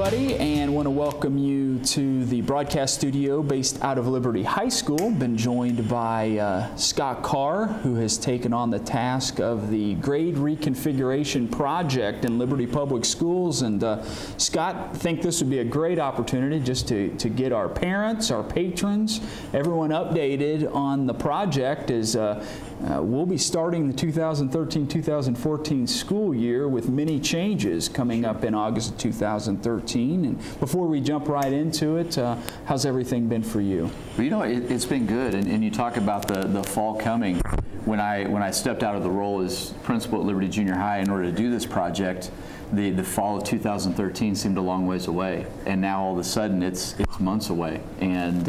everybody, and want to welcome you to the broadcast studio based out of Liberty High School. Been joined by Scott Carr, who has taken on the task of the grade reconfiguration project in Liberty Public Schools. And Scott, I think this would be a great opportunity just to get our parents, our patrons, everyone updated on the project as we'll be starting the 2013-2014 school year with many changes coming up in August of 2013. And before we jump right into it, how's everything been for you? Well, you know, it's been good, and you talk about the fall coming. When I stepped out of the role as principal at Liberty Junior High in order to do this project, the fall of 2013 seemed a long ways away, and now all of a sudden it's months away. And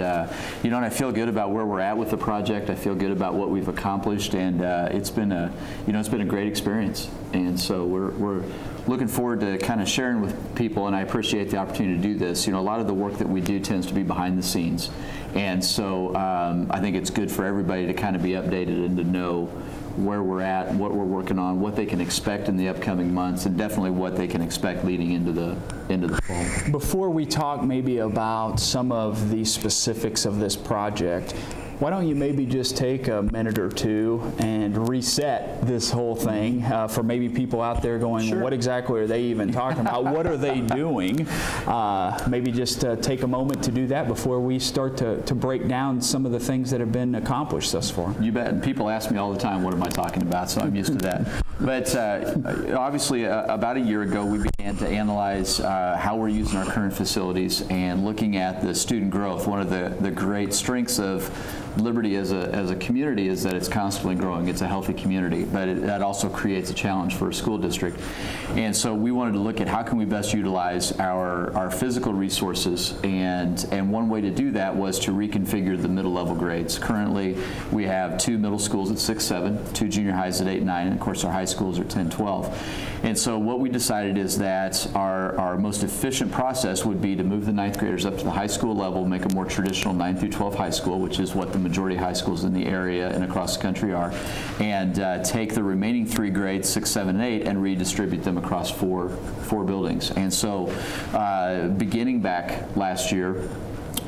you know, and I feel good about where we're at with the project. I feel good about what we've accomplished, and it's been a great experience. And so we're looking forward to kind of sharing with people, and I appreciate the opportunity to do this. You know, a lot of the work that we do tends to be behind the scenes, and so I think it's good for everybody to kind of be updated and to know where we're at, what we're working on, what they can expect in the upcoming months, and definitely what they can expect leading into the fall. Before we talk maybe about some of the specifics of this project, why don't you maybe just take a minute or two and reset this whole thing for maybe people out there going, sure, what exactly are they even talking about? What are they doing? Maybe just take a moment to do that before we start to break down some of the things that have been accomplished thus far. You bet. And people ask me all the time, what am I talking about? So I'm used to that. But obviously, about a year ago, we began to analyze how we're using our current facilities and looking at the student growth. One of the great strengths of Liberty as a community is that it's constantly growing. It's a healthy community, but that also creates a challenge for a school district. And so we wanted to look at how can we best utilize our physical resources, and one way to do that was to reconfigure the middle level grades. Currently, we have 2 middle schools at 6-7, 2 junior highs at 8-9, and of course our high schools are 10-12. And so what we decided is that our most efficient process would be to move the 9th graders up to the high school level, make a more traditional 9 through 12 high school, which is what the majority of high schools in the area and across the country are, and take the remaining 3 grades, 6, 7, and 8, and redistribute them across four buildings. And so beginning back last year,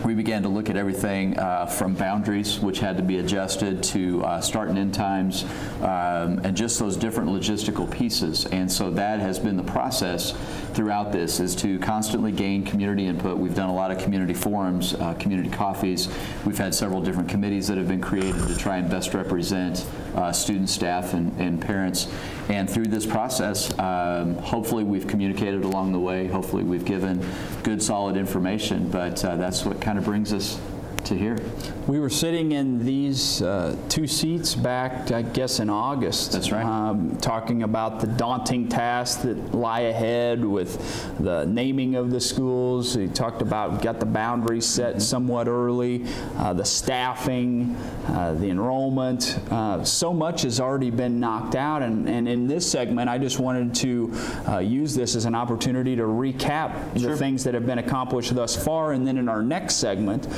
we began to look at everything from boundaries, which had to be adjusted, to start and end times, and just those different logistical pieces. And so that has been the process throughout this, is to constantly gain community input. We've done a lot of community forums, community coffees. We've had several different committees that have been created to try and best represent students, staff, and parents. And through this process, hopefully we've communicated along the way. Hopefully we've given good, solid information, but that's what kind of brings us to here. We were sitting in these 2 seats back, I guess, in August. That's right. Talking about the daunting tasks that lie ahead with the naming of the schools. We talked about, got the boundaries set somewhat early, the staffing, the enrollment. So much has already been knocked out, and in this segment, I just wanted to use this as an opportunity to recap the things that have been accomplished thus far, and then in our next segment,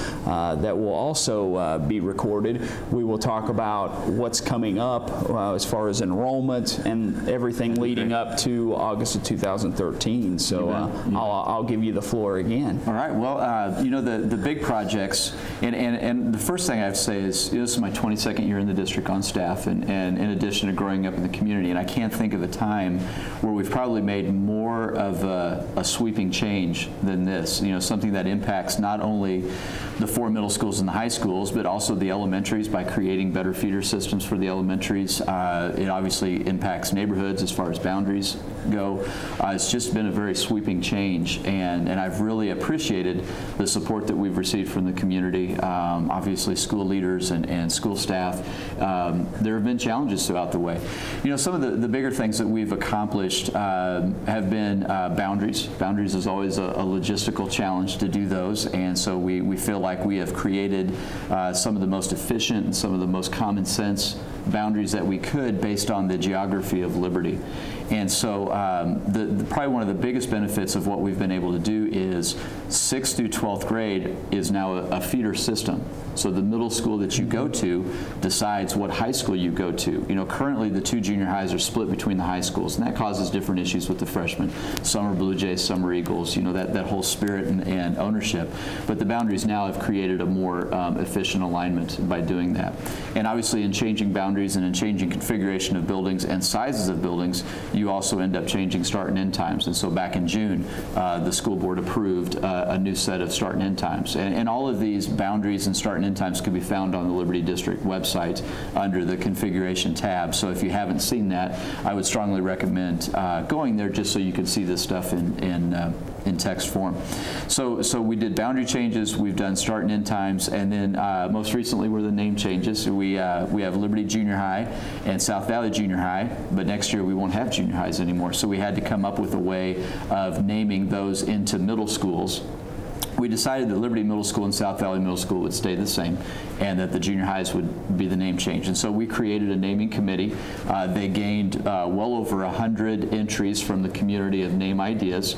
that will also be recorded, we will talk about what's coming up as far as enrollment and everything leading up to August of 2013. So I'll give you the floor again. All right. Well, you know, the big projects, and the first thing I have to say is, this is my 22nd year in the district on staff, and in addition to growing up in the community, and I can't think of a time where we've probably made more of a sweeping change than this. You know, something that impacts not only the 4 middle schools and the high schools, but also the elementaries by creating better feeder systems for the elementaries. It obviously impacts neighborhoods as far as boundaries go. It's just been a very sweeping change, and I've really appreciated the support that we've received from the community. Obviously school leaders and school staff. There have been challenges throughout the way. You know, some of the bigger things that we've accomplished have been boundaries. Boundaries is always a logistical challenge to do those, and so we feel like we have created some of the most efficient and some of the most common sense boundaries that we could based on the geography of Liberty. And so probably one of the biggest benefits of what we've been able to do is 6th through 12th grade is now a feeder system. So the middle school that you go to decides what high school you go to. You know, currently the 2 junior highs are split between the high schools, and that causes different issues with the freshmen. Some are Blue Jays, some are Eagles, you know, that whole spirit and ownership. But the boundaries now have created a more efficient alignment by doing that. And obviously in changing boundaries and in changing configuration of buildings and sizes of buildings, you also end up changing start and end times. And so back in June, the school board approved a new set of start and end times. And all of these boundaries and start and end times can be found on the Liberty District website under the configuration tab. So if you haven't seen that, I would strongly recommend going there just so you can see this stuff in text form. So we did boundary changes, we've done start and end times, and then most recently were the name changes. We have Liberty Junior High and South Valley Junior High, but next year we won't have junior highs anymore. So we had to come up with a way of naming those into middle schools. We decided that Liberty Middle School and South Valley Middle School would stay the same, and that the junior highs would be the name change. And so we created a naming committee. They gained well over 100 entries from the community of name ideas.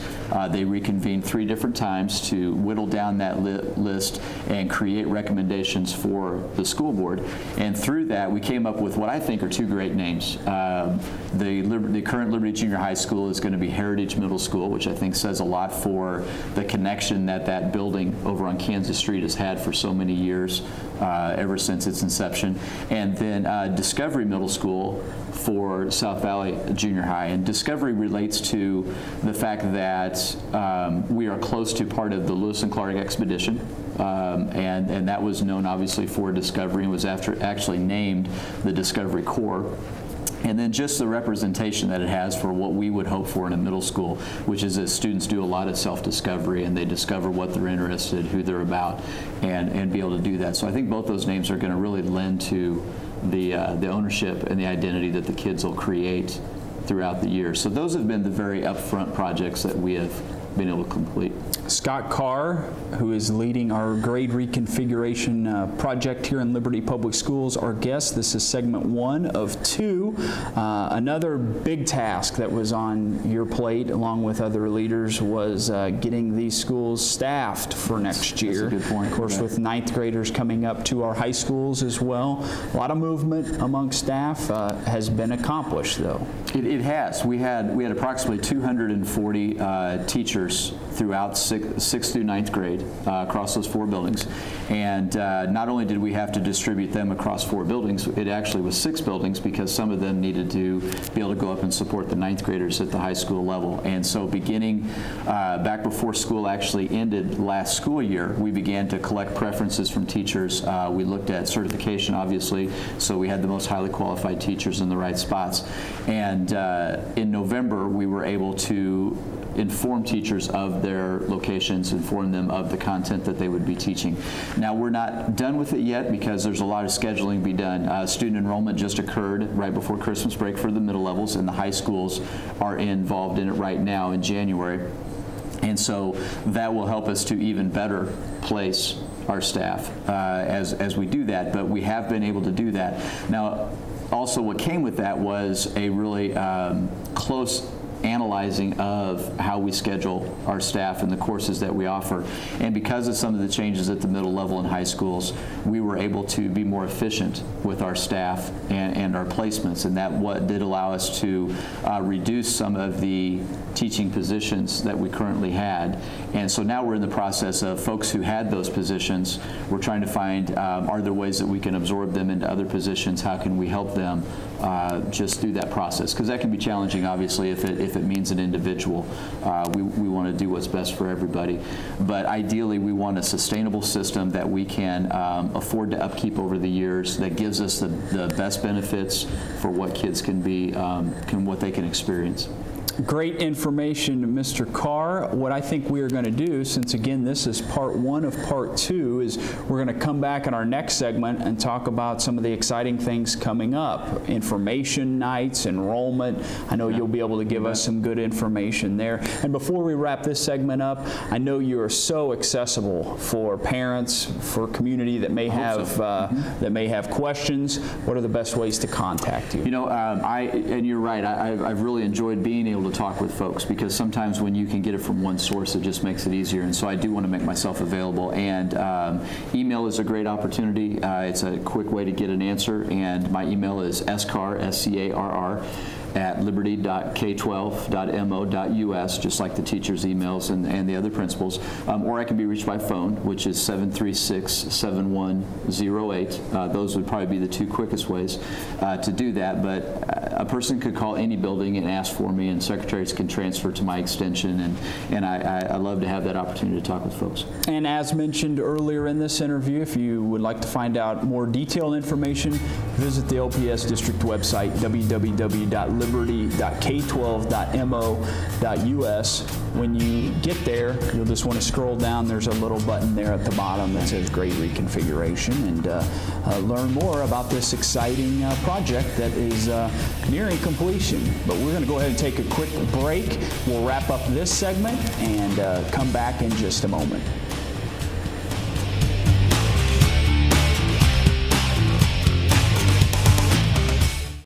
They reconvened 3 different times to whittle down that list and create recommendations for the school board. And through that, we came up with what I think are 2 great names. The current Liberty Junior High School is going to be Heritage Middle School, which I think says a lot for the connection that building over on Kansas Street has had for so many years, ever since its inception. And then Discovery Middle School for South Valley Junior High. And Discovery relates to the fact that we are close to part of the Lewis and Clark expedition. And that was known obviously for Discovery and was actually named the Discovery Corps. And then just the representation that it has for what we would hope for in a middle school, which is that students do a lot of self-discovery and they discover what they're interested, who they're about, and be able to do that. So I think both those names are going to really lend to the ownership and the identity that the kids will create throughout the year. So those have been the very upfront projects that we have been able to complete. Scott Carr, who is leading our grade reconfiguration project here in Liberty Public Schools, our guest. This is segment 1 of 2. Another big task that was on your plate, along with other leaders, was getting these schools staffed for next year. That's a good point. Of course, with 9th graders coming up to our high schools as well. A lot of movement among staff has been accomplished, though. It has. We had approximately 240 teachers throughout 6th through 9th grade across those 4 buildings. And not only did we have to distribute them across 4 buildings, it actually was 6 buildings because some of them needed to be able to go up and support the 9th graders at the high school level. And so beginning back before school actually ended last school year, we began to collect preferences from teachers. We looked at certification, obviously, so we had the most highly qualified teachers in the right spots. And in November, we were able to inform teachers of their locations, inform them of the content that they would be teaching. Now, we're not done with it yet because there's a lot of scheduling to be done. Student enrollment just occurred right before Christmas break for the middle levels, and the high schools are involved in it right now in January. And so that will help us to even better place our staff as we do that, but we have been able to do that. Now, also what came with that was a really close analyzing of how we schedule our staff and the courses that we offer. And because of some of the changes at the middle level in high schools, we were able to be more efficient with our staff and our placements, and that what did allow us to reduce some of the teaching positions that we currently had. And so now we're in the process of folks who had those positions. We're trying to find, are there ways that we can absorb them into other positions? How can we help them just through that process? Because that can be challenging, obviously, if it means an individual. We want to do what's best for everybody. But ideally, we want a sustainable system that we can afford to upkeep over the years, that gives us the best benefits for what kids can be, what they can experience. Great information, Mr. Carr. What I think we are going to do, since again this is part 1 of part 2, is we're going to come back in our next segment and talk about some of the exciting things coming up. Information nights, enrollment. I know you'll be able to give us some good information there. And before we wrap this segment up, I know you are so accessible for parents, for community that may have that may have questions. What are the best ways to contact you? You know, and you're right. I've really enjoyed being able to talk with folks, because sometimes when you can get it from one source, it just makes it easier. And so I do want to make myself available. And email is a great opportunity. It's a quick way to get an answer. And my email is scarr, S-C-A-R-R, at liberty.k12.mo.us, just like the teachers' emails and the other principals. Or I can be reached by phone, which is 736-7108. Those would probably be the 2 quickest ways to do that. But a person could call any building and ask for me, and secretaries can transfer to my extension. And I love to have that opportunity to talk with folks. And as mentioned earlier in this interview, if you would like to find out more detailed information, visit the OPS District website, www.liberty.k12.mo.us. When you get there, you'll just want to scroll down. There's a little button there at the bottom that says Great Reconfiguration, and learn more about this exciting project that is nearing completion. But we're going to go ahead and take a quick break. We'll wrap up this segment and come back in just a moment.